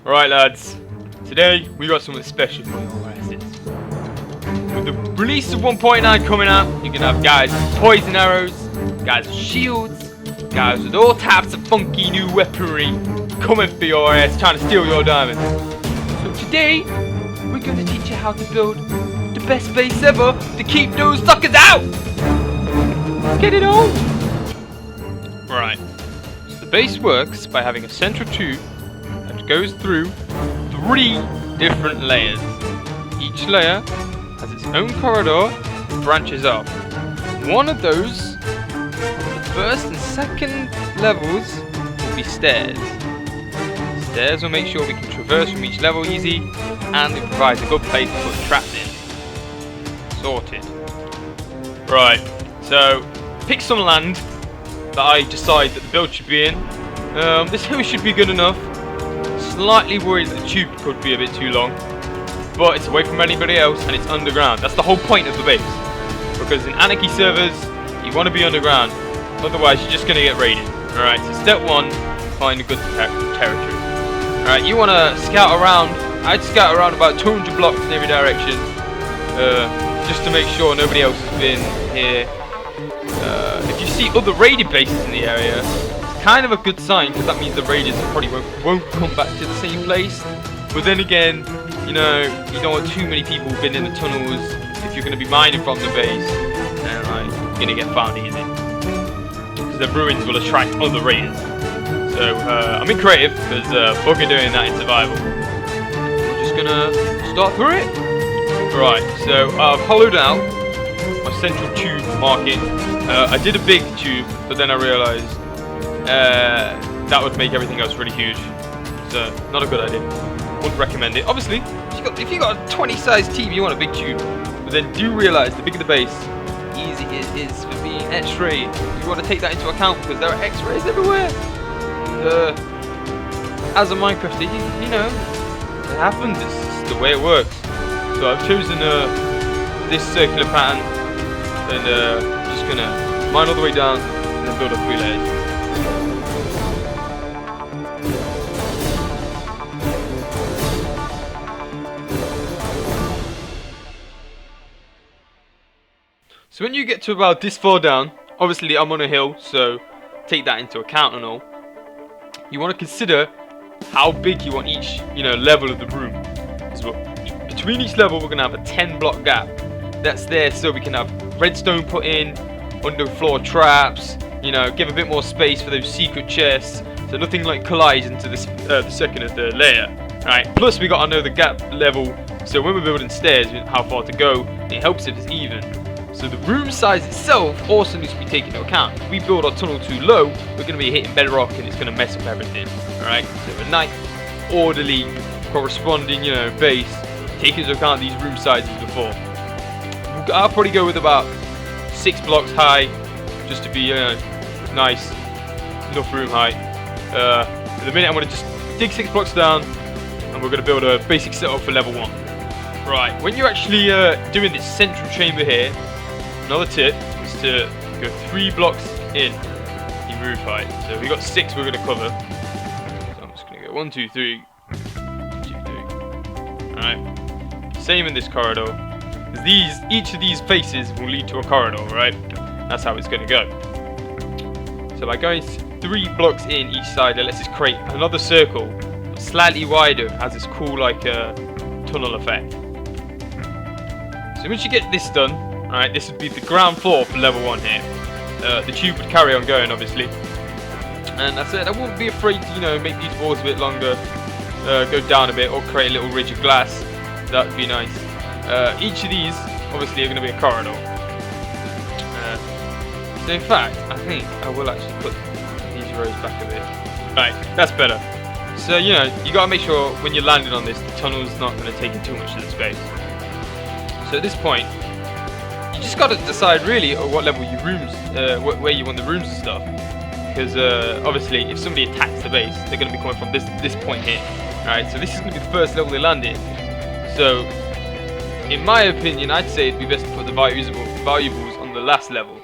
Alright lads, today we got something special for your asses. With the release of 1.9 coming out, you can have guys with poison arrows, guys with shields, guys with all types of funky new weaponry coming for your ass, trying to steal your diamonds. So today, we're going to teach you how to build the best base ever to keep those suckers out! Let's get it on! Right, so the base works by having a central tube that goes through 3 different layers. Each layer has its own corridor and branches off. One of those, the first and second levels, will be stairs. Stairs will make sure we can traverse from each level easy, and it provides a good place to put traps in. Sorted. Right, so pick some land that I decide that the build should be in. This hill should be good enough. Slightly worried that the tube could be a bit too long, but it's away from anybody else and it's underground. That's the whole point of the base, because in Anarchy servers you want to be underground, otherwise you're just going to get raided. Alright, so step 1, find a good territory. Alright, you want to scout around. I'd scout around about 200 blocks in every direction, just to make sure nobody else has been here. If you see other raided bases in the area, kind of a good sign, because that means the raiders probably won't come back to the same place. But then again, you know, you don't want too many people been in the tunnels if you're going to be mining from the base, and like, you're going to get found easy, because the ruins will attract other raiders. So I'm in creative because bugger doing that in survival. We're just gonna start through it. Right, so I've hollowed out my central tube marking. I did a big tube, but then I realised that would make everything else really huge. So not a good idea. Wouldn't recommend it. Obviously, if you got a 20 size TV, you want a big tube. But then do realise the bigger the base, easy it is for being X-rayed. You want to take that into account because there are X-rays everywhere. As a Minecraft, you know, it happens. It's the way it works. So I've chosen this circular pattern, and just gonna mine all the way down and then build up 3 layers. So when you get to about this far down, obviously I'm on a hill, so take that into account and all. You want to consider how big you want each, level of the room. So between each level, we're gonna have a 10 block gap. That's there so we can have redstone put in, underfloor traps. Give a bit more space for those secret chests, so nothing like collides into this the second and third layer. Right. Plus, we gotta know the gap level, so when we're building stairs, how far to go. It helps if it's even. So the room size itself also needs to be taken into account. If we build our tunnel too low, we're going to be hitting bedrock and it's going to mess up everything. Alright, so a nice, orderly, corresponding, base, take into account these room sizes before. I'll probably go with about 6 blocks high, just to be, nice, enough room height. For the minute, I'm going to just dig 6 blocks down, and we're going to build a basic setup for level 1. Right, when you're actually doing this central chamber here, another tip is to go 3 blocks in roof height. So we got 6 we're going to cover. So I'm just going to go 1, 2, 3, 1, 2, 3. Alright. Same in this corridor. Each of these faces will lead to a corridor, right? That's how it's going to go. So by going 3 blocks in each side, it lets us create another circle, but slightly wider, has this cool tunnel effect. So once you get this done, alright, this would be the ground floor for level 1 here. The tube would carry on going, obviously. And that's it. I wouldn't be afraid to, make these walls a bit longer, go down a bit, or create a little ridge of glass. That would be nice. Each of these, obviously, are going to be a corridor. So in fact, I think I will actually put these rows back a bit. Right, that's better. So, you got to make sure when you're landing on this, the tunnel's not going to take in too much of the space. So at this point, you just got to decide really at what level your rooms, where you want the rooms and stuff. Because obviously, if somebody attacks the base, they're going to be coming from this point here. Alright, so this is going to be the first level they land in. So, in my opinion, I'd say it'd be best to put the valuables on the last level.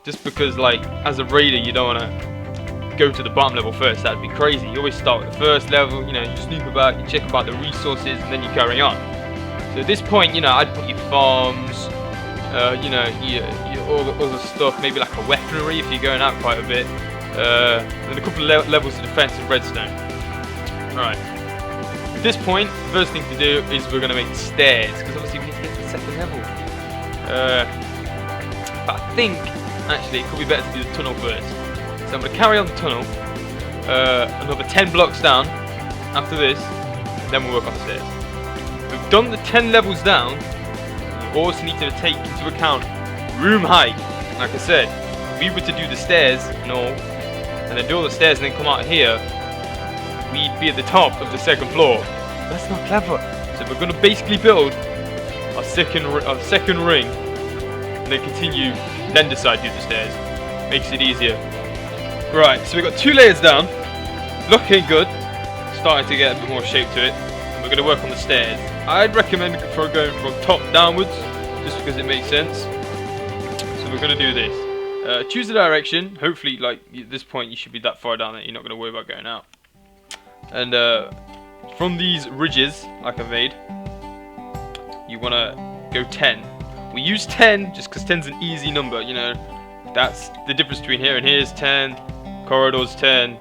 Just because, as a raider, you don't want to go to the bottom level first. That'd be crazy. You always start with the first level, you know, you snoop about, you check about the resources, and then you carry on. So at this point, you know, I'd put your farms, you know, all the stuff, maybe like a weaponry if you're going out quite a bit, and a couple of levels of defense and redstone. Alright. At this point, first thing to do is we're going to make the stairs, because obviously we need to get to the second level. But I think, actually, it could be better to do the tunnel first. So I'm going to carry on the tunnel, another 10 blocks down after this, then we'll work on the stairs. We've done the 10 levels down. You also need to take into account room height. Like I said, if we were to do the stairs and all, and then do all the stairs and then come out here, we'd be at the top of the second floor. That's not clever. So we're going to basically build our second ring, and then continue, then decide to do the stairs. Makes it easier. Right, so we've got 2 layers down. Looking good. Starting to get a bit more shape to it. We're going to work on the stairs. I'd recommend going from top downwards, just because it makes sense. So we're going to do this. Choose the direction. Hopefully, like at this point, you should be that far down that you're not going to worry about going out. And from these ridges, like I made, you want to go 10. We use 10 just because 10's an easy number. You know, that's the difference between here and here is 10. Corridors 10.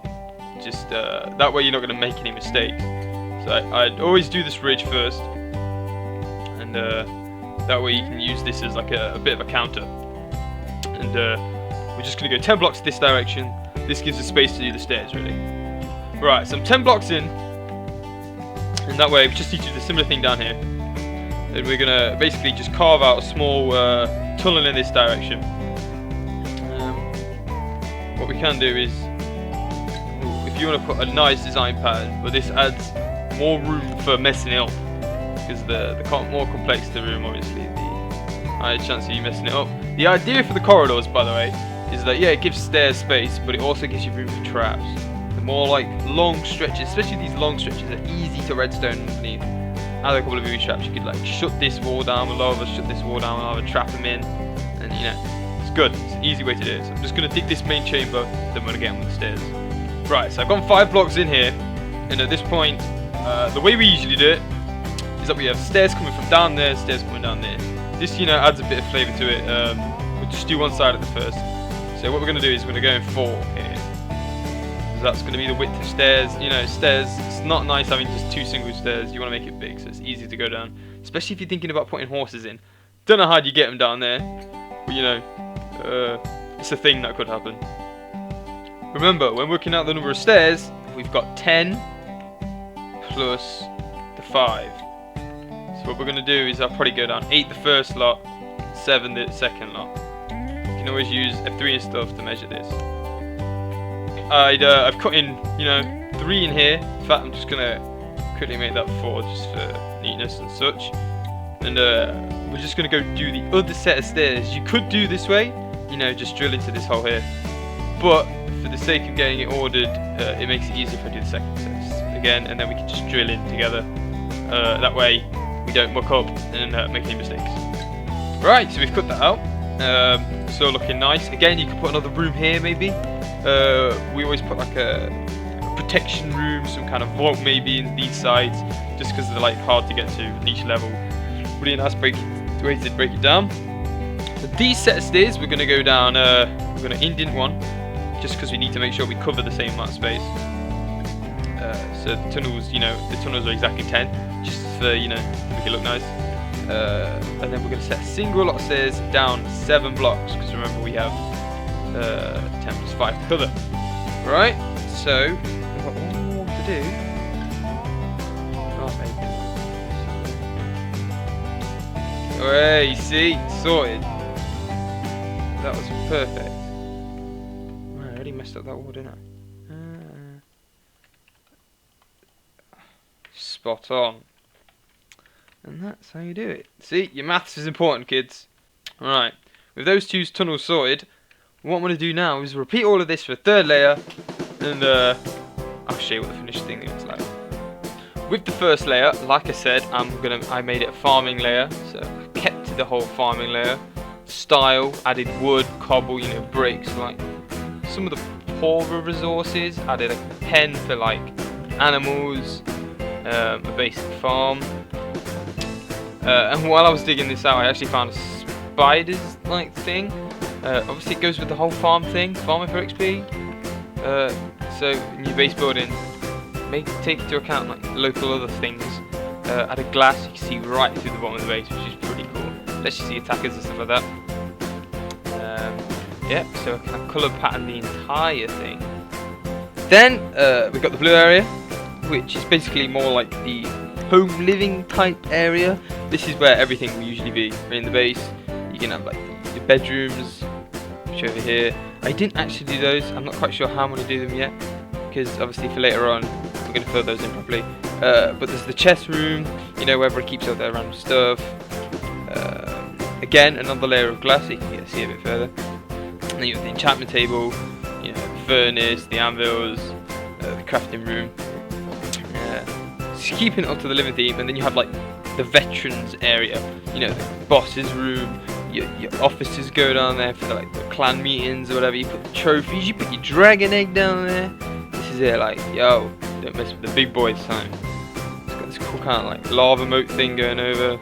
Just that way you're not going to make any mistakes. So I'd always do this ridge first, and that way you can use this as like a bit of a counter. And we're just going to go 10 blocks this direction. This gives us space to do the stairs, really. Right, so I'm 10 blocks in, and that way we just need to do the similar thing down here. And we're going to basically just carve out a small tunnel in this direction. What we can do is, if you want to put a nice design pattern, but this adds more room for messing it up, because the more complex the room, obviously, the higher chance of you messing it up. The idea for the corridors, by the way, is that yeah, it gives stairs space, but it also gives you room for traps. The more like long stretches, especially these long stretches, are easy to redstone underneath. Add a couple of booby traps. You could like shut this wall down with lava, shut this wall down with lava, trap them in, and you know, it's good. It's an easy way to do it. So I'm just gonna dig this main chamber, then we're gonna get on with the stairs. Right, so I've gone 5 blocks in here, and at this point, the way we usually do it is that we have stairs coming from down there, stairs coming down there. This, you know, adds a bit of flavour to it. We'll just do one side at the first. So what we're going to do is we're going to go in 4 here. So that's going to be the width of stairs. You know, stairs, it's not nice having just 2 single stairs. You want to make it big so it's easy to go down. Especially if you're thinking about putting horses in. Don't know how you get them down there, but you know, it's a thing that could happen. Remember, when working out the number of stairs, we've got 10 plus the 5. So what we're going to do is I'll probably go down 8 the first lot, 7 the second lot. You can always use F3 and stuff to measure this. I've cut in, you know, 3 in here. In fact, I'm just going to quickly make that 4 just for neatness and such. And we're just going to go do the other set of stairs. You could do this way, you know, just drill into this hole here. But for the sake of getting it ordered, it makes it easier if I do the second set again, and then we can just drill in together. That way we don't muck up and make any mistakes. Right, so we've cut that out. So looking nice. Again, you can put another room here maybe. We always put like a protection room, some kind of vault maybe in these sides, just because they're like hard to get to in each level. Really nice way to break it down. So these set of stairs, we're going to go down, we're going to indent one, just because we need to make sure we cover the same amount of space. So the tunnels, you know, the tunnels are exactly 10, just for, you know, to make it look nice. And then we're going to set a single lot of stairs down 7 blocks, because remember we have 10 plus 5 to cover. Right, so we've got one more to do. Hey, see, sorted. That was perfect. I already messed up that wall, didn't I? Spot on. And that's how you do it. See, your maths is important, kids. Alright, with those 2 tunnels sorted, what I'm going to do now is repeat all of this for a 3rd layer, and I'll show you what the finished thing looks like. With the first layer, like I said, I made it a farming layer, so I kept to the whole farming layer. Style, added wood, cobble, you know, bricks, like some of the poorer resources. Added a pen for like animals, a basic farm. And while I was digging this out, I actually found a spiders like thing. Obviously it goes with the whole farm thing, farming for XP. So in your base building, take into account like local other things. Add a glass you can see right through the bottom of the base, which is pretty cool. Lets you see attackers and stuff like that. Yeah, so I can colour pattern the entire thing. Then we've got the blue area, which is basically more like the home living type area. This is where everything will usually be in the base. You can have like your bedrooms, which are over here. I didn't actually do those. I'm not quite sure how I'm going to do them yet, because obviously for later on we're going to fill those in properly. But there's the chest room, you know, where everybody keeps all their random stuff. Again, another layer of glass, so you can see a bit further. And then you have the enchantment table, you know, the furnace, the anvils, the crafting room. Just keeping it up to the living theme. And then you have like the veterans area, you know, the boss's room. Your officers go down there for the clan meetings or whatever. You put the trophies, you put your dragon egg down there. This is it, like, yo, don't mess with the big boys time. It's got this cool kind of like lava moat thing going over.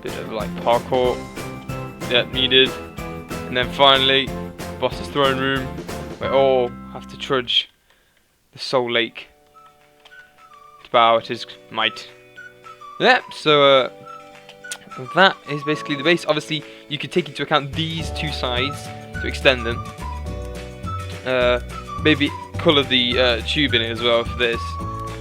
Bit of like parkour. Yep, needed. And then finally, boss's throne room, where all have to trudge the Soul Lake to bow at his might. Yep, so that is basically the base. Obviously, you could take into account these two sides to extend them. Maybe colour the tube in it as well for this.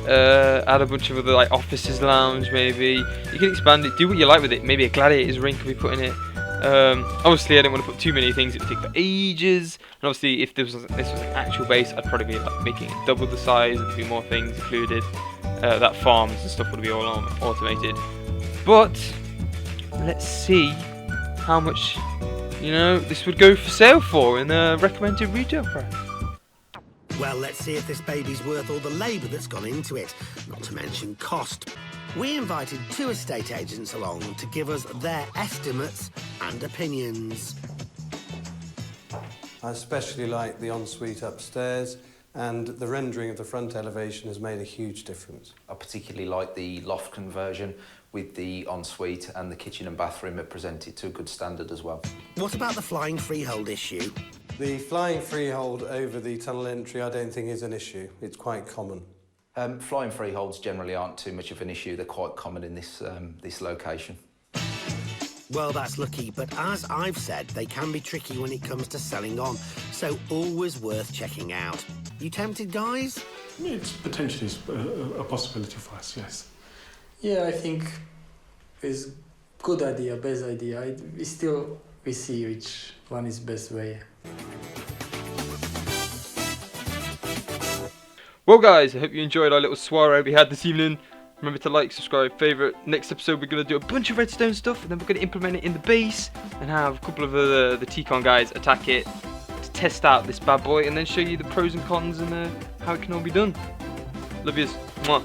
Add a bunch of other like officers' lounge, maybe. You can expand it, do what you like with it. Maybe a gladiator's ring could be put in it. Obviously, I didn't want to put too many things; it would take for ages. And obviously, if this was an actual base, I'd probably be like making it double the size and do more things included. That farms and stuff would be all automated. But let's see how much, you know, this would go for sale for in a recommended retail price. Well, let's see if this baby's worth all the labour that's gone into it, not to mention cost. We invited 2 estate agents along to give us their estimates and opinions. I especially like the ensuite upstairs, and the rendering of the front elevation has made a huge difference. I particularly like the loft conversion with the ensuite, and the kitchen and bathroom are presented to a good standard as well. What about the flying freehold issue? The flying freehold over the tunnel entry I don't think is an issue. It's quite common. Flying freeholds generally aren't too much of an issue. They're quite common in this location. Well, that's lucky, but as I've said, they can be tricky when it comes to selling on, so always worth checking out. You tempted, guys? It's potentially a possibility for us, yes. Yeah, I think it's good idea, best idea. We see which one is best way. Well guys, I hope you enjoyed our little soiree we had this evening. Remember to like, subscribe, favourite. Next episode we're going to do a bunch of redstone stuff, and then we're going to implement it in the base and have a couple of the T-Con guys attack it to test out this bad boy, and then show you the pros and cons and how it can all be done. Love yous. Mwah.